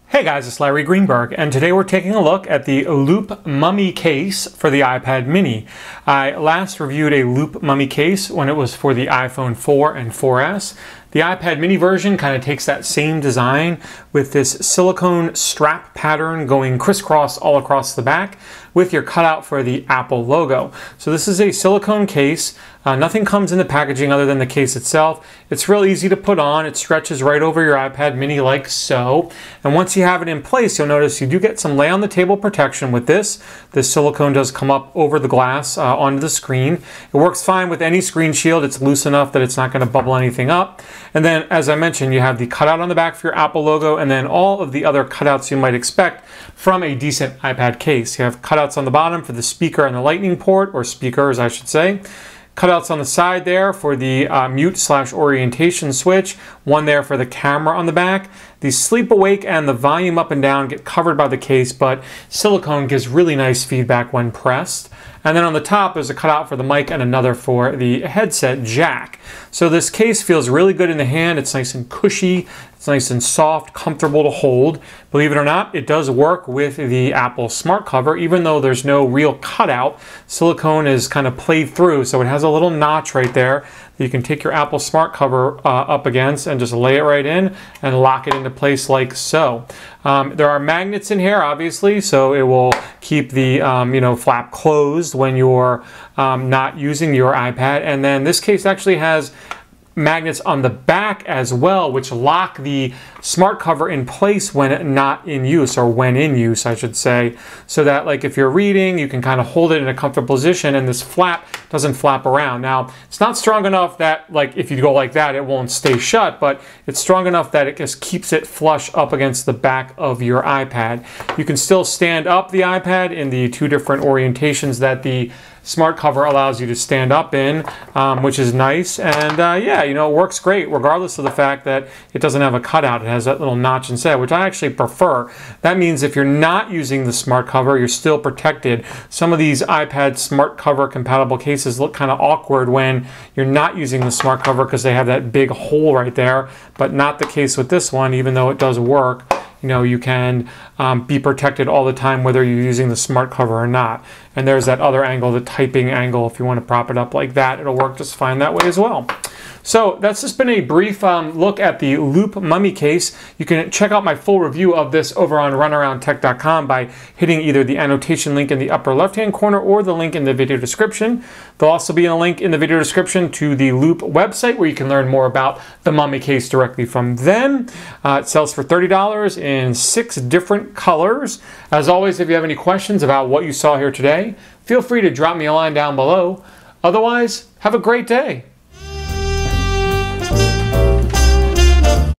Hey guys, it's Larry Greenberg, and today we're taking a look at the Loop Mummy case for the iPad mini. I last reviewed a Loop Mummy case when it was for the iPhone 4 and 4S. The iPad mini version kind of takes that same design with this silicone strap pattern going crisscross all across the back with your cutout for the Apple logo. So this is a silicone case. Nothing comes in the packaging other than the case itself. It's real easy to put on. It stretches right over your iPad mini like so. And once you have it in place, you'll notice you do get some lay on the table protection with this. This silicone does come up over the glass onto the screen. It works fine with any screen shield. It's loose enough that it's not going to bubble anything up. And then, as I mentioned, you have the cutout on the back for your Apple logo, and then all of the other cutouts you might expect from a decent iPad case. You have cutouts on the bottom for the speaker and the lightning port, or speakers I should say. Cutouts on the side there for the mute/orientation switch, one there for the camera on the back. The sleep awake and the volume up and down get covered by the case, but silicone gives really nice feedback when pressed. And then on the top there's a cutout for the mic and another for the headset jack. So this case feels really good in the hand. It's nice and cushy. It's nice and soft, comfortable to hold. Believe it or not, it does work with the Apple smart cover, even though there's no real cutout. Silicone is kind of played through, so it has a little notch right there that you can take your Apple smart cover up against and just lay it right in and lock it into place like so. There are magnets in here, obviously, so it will keep the flap closed when you're not using your iPad. And then this case actually has magnets on the back as well, which lock the smart cover in place when not in use, or when in use I should say, so that like if you're reading you can kind of hold it in a comfortable position and this flap doesn't flap around. Now it's not strong enough that like if you go like that it won't stay shut, but it's strong enough that it just keeps it flush up against the back of your iPad. You can still stand up the iPad in the two different orientations that the smart cover allows you to stand up in, which is nice. And yeah, it works great regardless of the fact that it doesn't have a cutout. It has that little notch instead, which I actually prefer. That means if you're not using the smart cover, you're still protected. Some of these iPad smart cover compatible cases look kind of awkward when you're not using the smart cover because they have that big hole right there, but not the case with this one, even though it does work. You can be protected all the time whether you're using the smart cover or not. And there's that other angle, the typing angle. If you want to prop it up like that, it'll work just fine that way as well. So that's just been a brief look at the Loop Mummy case. You can check out my full review of this over on runaroundtech.com by hitting either the annotation link in the upper left-hand corner or the link in the video description. There'll also be a link in the video description to the Loop website where you can learn more about the Mummy case directly from them. It sells for $30 in 6 different colors. As always, if you have any questions about what you saw here today, feel free to drop me a line down below. Otherwise, have a great day.